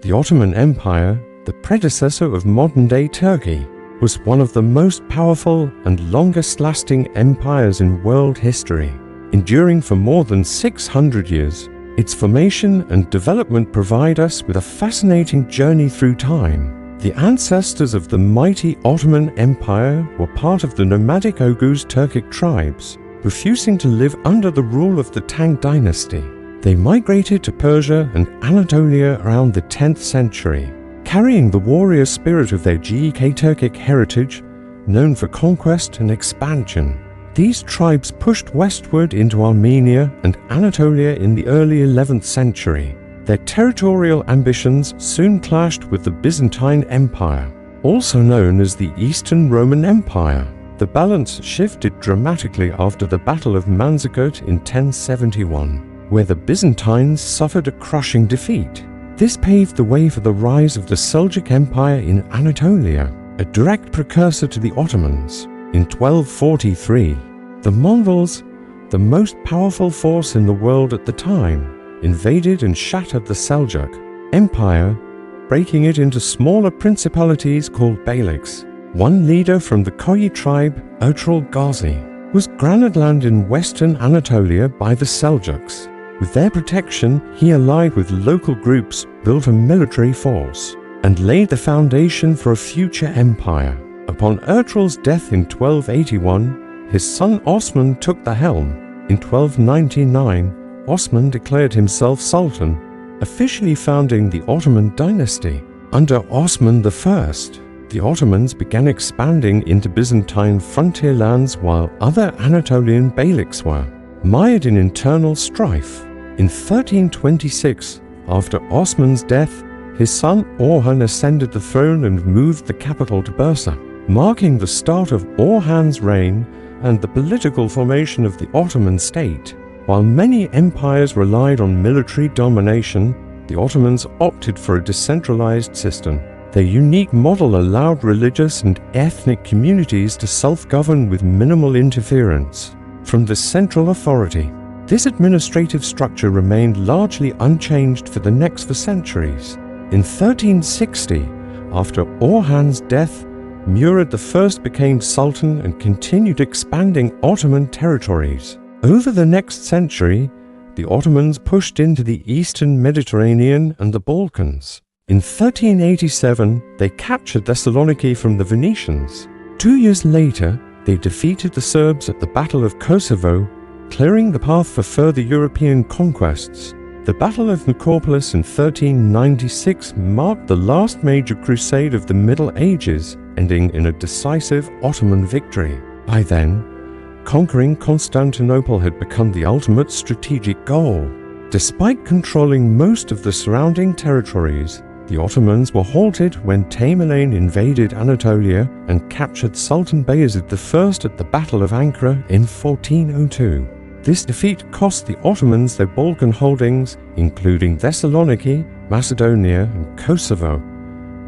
The Ottoman Empire, the predecessor of modern-day Turkey, was one of the most powerful and longest-lasting empires in world history. Enduring for more than 600 years, its formation and development provide us with a fascinating journey through time. The ancestors of the mighty Ottoman Empire were part of the nomadic Oghuz Turkic tribes, refusing to live under the rule of the Tang dynasty. They migrated to Persia and Anatolia around the 10th century, carrying the warrior spirit of their GK Turkic heritage, known for conquest and expansion. These tribes pushed westward into Armenia and Anatolia in the early 11th century. Their territorial ambitions soon clashed with the Byzantine Empire, also known as the Eastern Roman Empire. The balance shifted dramatically after the Battle of Manzikert in 1071, where the Byzantines suffered a crushing defeat. This paved the way for the rise of the Seljuk Empire in Anatolia, a direct precursor to the Ottomans. In 1243, the Mongols, the most powerful force in the world at the time, invaded and shattered the Seljuk Empire, breaking it into smaller principalities called beyliks. One leader from the Koyi tribe, Ertuğrul Gazi, was granted land in western Anatolia by the Seljuks. With their protection, he allied with local groups, built a military force, and laid the foundation for a future empire. Upon Ertuğrul's death in 1281, his son Osman took the helm. In 1299, Osman declared himself Sultan, officially founding the Ottoman dynasty. Under Osman I, the Ottomans began expanding into Byzantine frontier lands while other Anatolian beyliks were mired in internal strife. In 1326, after Osman's death, his son Orhan ascended the throne and moved the capital to Bursa, marking the start of Orhan's reign and the political formation of the Ottoman state. While many empires relied on military domination, the Ottomans opted for a decentralized system. Their unique model allowed religious and ethnic communities to self-govern with minimal interference from the central authority. This administrative structure remained largely unchanged for the next centuries. In 1360, after Orhan's death, Murad I became Sultan and continued expanding Ottoman territories. Over the next century, the Ottomans pushed into the eastern Mediterranean and the Balkans. In 1387, they captured Thessaloniki from the Venetians. 2 years later, they defeated the Serbs at the Battle of Kosovo, clearing the path for further European conquests. The Battle of Nicopolis in 1396 marked the last major crusade of the Middle Ages, ending in a decisive Ottoman victory. By then, conquering Constantinople had become the ultimate strategic goal. Despite controlling most of the surrounding territories, the Ottomans were halted when Tamerlane invaded Anatolia and captured Sultan Bayezid I at the Battle of Ankara in 1402. This defeat cost the Ottomans their Balkan holdings, including Thessaloniki, Macedonia, and Kosovo,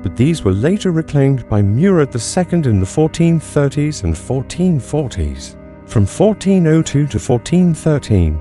but these were later reclaimed by Murad II in the 1430s and 1440s. From 1402 to 1413,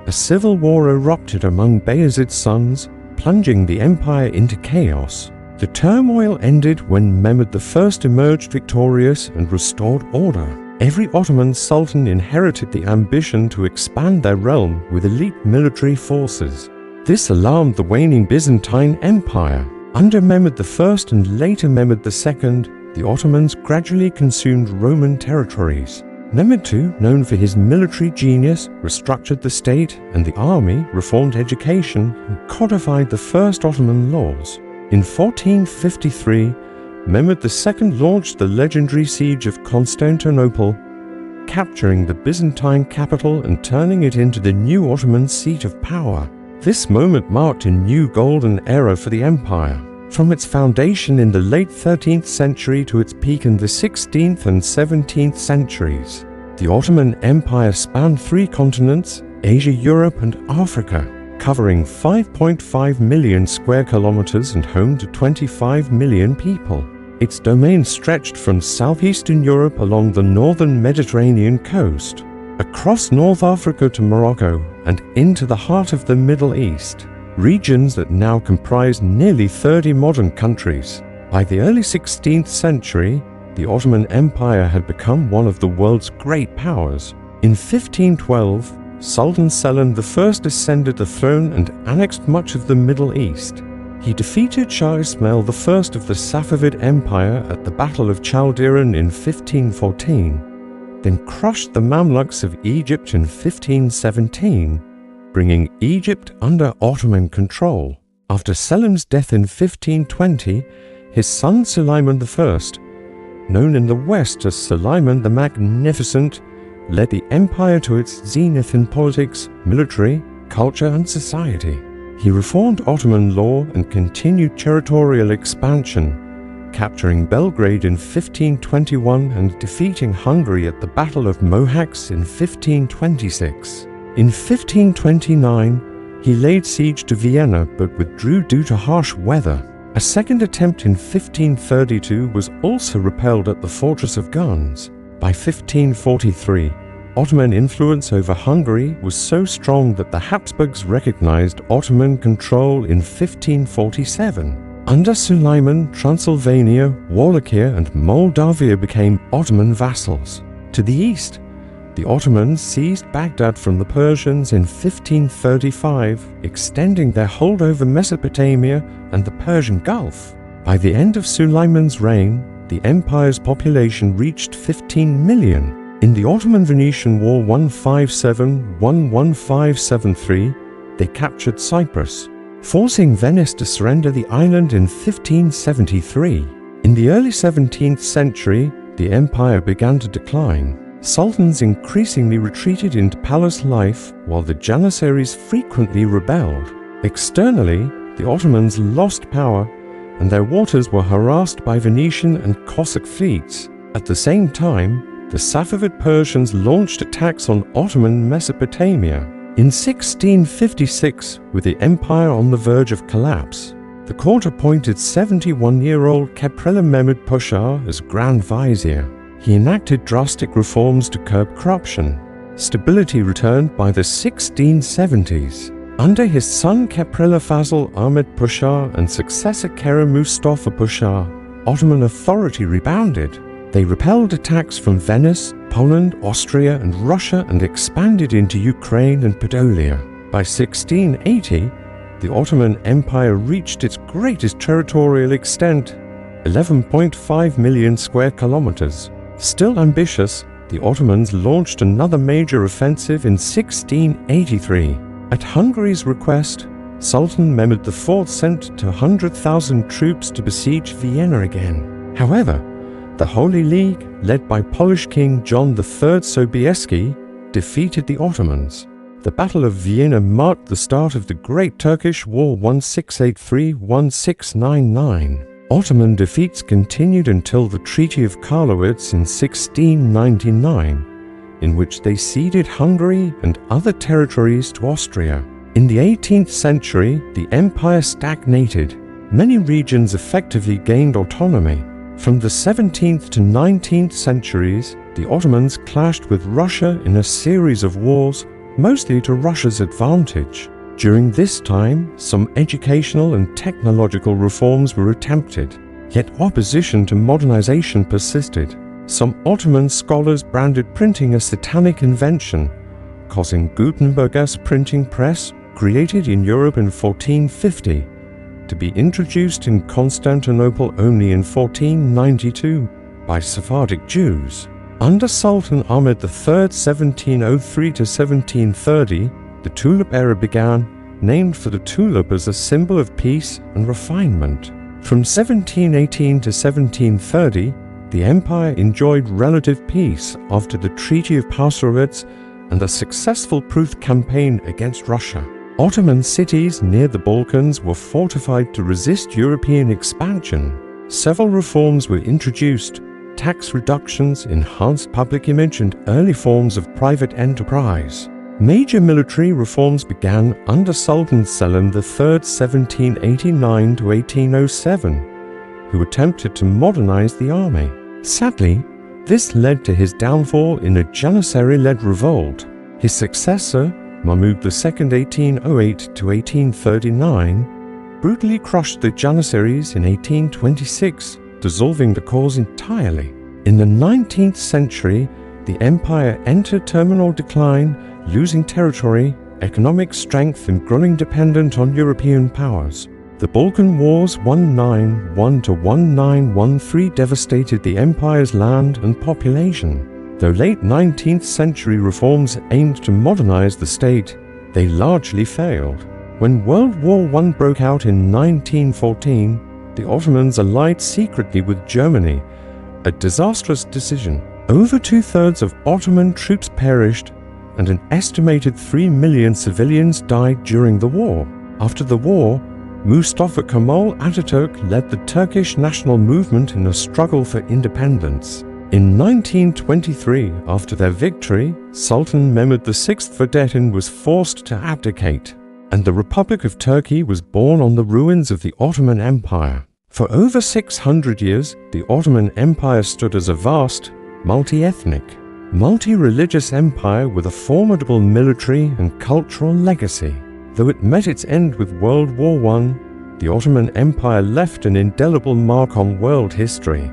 a civil war erupted among Bayezid's sons, plunging the empire into chaos. The turmoil ended when Mehmed I emerged victorious and restored order. Every Ottoman sultan inherited the ambition to expand their realm with elite military forces. This alarmed the waning Byzantine Empire. Under Mehmed I and later Mehmed II, the Ottomans gradually consumed Roman territories. Mehmed II, known for his military genius, restructured the state and the army, reformed education, and codified the first Ottoman laws. In 1453, Mehmed II launched the legendary siege of Constantinople, capturing the Byzantine capital and turning it into the new Ottoman seat of power. This moment marked a new golden era for the empire. From its foundation in the late 13th century to its peak in the 16th and 17th centuries, the Ottoman Empire spanned 3 continents, Asia, Europe, and Africa, covering 5.5 million square kilometers and home to 25 million people. Its domain stretched from southeastern Europe along the northern Mediterranean coast, across North Africa to Morocco, and into the heart of the Middle East. regions that now comprise nearly 30 modern countries. By the early 16th century, the Ottoman Empire had become one of the world's great powers. In 1512, Sultan Selim I ascended the throne and annexed much of the Middle East. He defeated Shah Ismail I of the Safavid Empire at the Battle of Chaldiran in 1514, then crushed the Mamluks of Egypt in 1517, bringing Egypt under Ottoman control. After Selim's death in 1520, his son Suleiman I, known in the West as Suleiman the Magnificent, led the empire to its zenith in politics, military, culture, and society. He reformed Ottoman law and continued territorial expansion, capturing Belgrade in 1521 and defeating Hungary at the Battle of Mohacs in 1526. In 1529, he laid siege to Vienna but withdrew due to harsh weather. A second attempt in 1532 was also repelled at the Fortress of Guns. By 1543, Ottoman influence over Hungary was so strong that the Habsburgs recognized Ottoman control in 1547. Under Suleiman, Transylvania, Wallachia, and Moldavia became Ottoman vassals. To the east, the Ottomans seized Baghdad from the Persians in 1535, extending their hold over Mesopotamia and the Persian Gulf. By the end of Suleiman's reign, the empire's population reached 15 million. In the Ottoman-Venetian War 1573, they captured Cyprus, forcing Venice to surrender the island in 1573. In the early 17th century, the empire began to decline. Sultans increasingly retreated into palace life, while the Janissaries frequently rebelled. Externally, the Ottomans lost power, and their waters were harassed by Venetian and Cossack fleets. At the same time, the Safavid Persians launched attacks on Ottoman Mesopotamia. In 1656, with the empire on the verge of collapse, the court appointed 71-year-old Keprela Mehmed Pasha as Grand Vizier. He enacted drastic reforms to curb corruption. Stability returned by the 1670s. Under his son Keprela Fazıl Ahmet Pasha and successor Kerem Mustafa Pasha, Ottoman authority rebounded. They repelled attacks from Venice, Poland, Austria, and Russia and expanded into Ukraine and Podolia. By 1680, the Ottoman Empire reached its greatest territorial extent, 11.5 million square kilometers. Still ambitious, the Ottomans launched another major offensive in 1683. At Hungary's request, Sultan Mehmed IV sent 100,000 troops to besiege Vienna again. However, the Holy League, led by Polish King John III Sobieski, defeated the Ottomans. The Battle of Vienna marked the start of the Great Turkish War 1683-1699. Ottoman defeats continued until the Treaty of Karlowitz in 1699, in which they ceded Hungary and other territories to Austria. In the 18th century, the empire stagnated. Many regions effectively gained autonomy. From the 17th to 19th centuries, the Ottomans clashed with Russia in a series of wars, mostly to Russia's advantage. During this time, some educational and technological reforms were attempted, yet opposition to modernization persisted. Some Ottoman scholars branded printing a satanic invention, causing Gutenberg's printing press, created in Europe in 1450, to be introduced in Constantinople only in 1492 by Sephardic Jews. Under Sultan Ahmed III 1703 to 1730, the tulip era began, named for the tulip as a symbol of peace and refinement. From 1718 to 1730, the empire enjoyed relative peace after the Treaty of Pasovitz and a successful Pruth campaign against Russia. Ottoman cities near the Balkans were fortified to resist European expansion. Several reforms were introduced: tax reductions, enhanced public image, and early forms of private enterprise. Major military reforms began under Sultan Selim III 1789 to 1807, who attempted to modernize the army. Sadly, this led to his downfall in a Janissary-led revolt. His successor, Mahmud II (1808 to 1839), brutally crushed the Janissaries in 1826, dissolving the cause entirely. In the 19th century, the empire entered terminal decline, losing territory, economic strength, and growing dependent on European powers. The Balkan Wars 1901 to 1913 devastated the empire's land and population. Though late 19th century reforms aimed to modernize the state, they largely failed. When World War I broke out in 1914, the Ottomans allied secretly with Germany, a disastrous decision. Over 2/3 of Ottoman troops perished, and an estimated 3 million civilians died during the war. After the war, Mustafa Kemal Atatürk led the Turkish national movement in a struggle for independence. In 1923, after their victory, Sultan Mehmed VI Vahdettin was forced to abdicate, and the Republic of Turkey was born on the ruins of the Ottoman Empire. For over 600 years, the Ottoman Empire stood as a vast, multi-ethnic, multi-religious empire with a formidable military and cultural legacy. Though it met its end with World War I, the Ottoman Empire left an indelible mark on world history.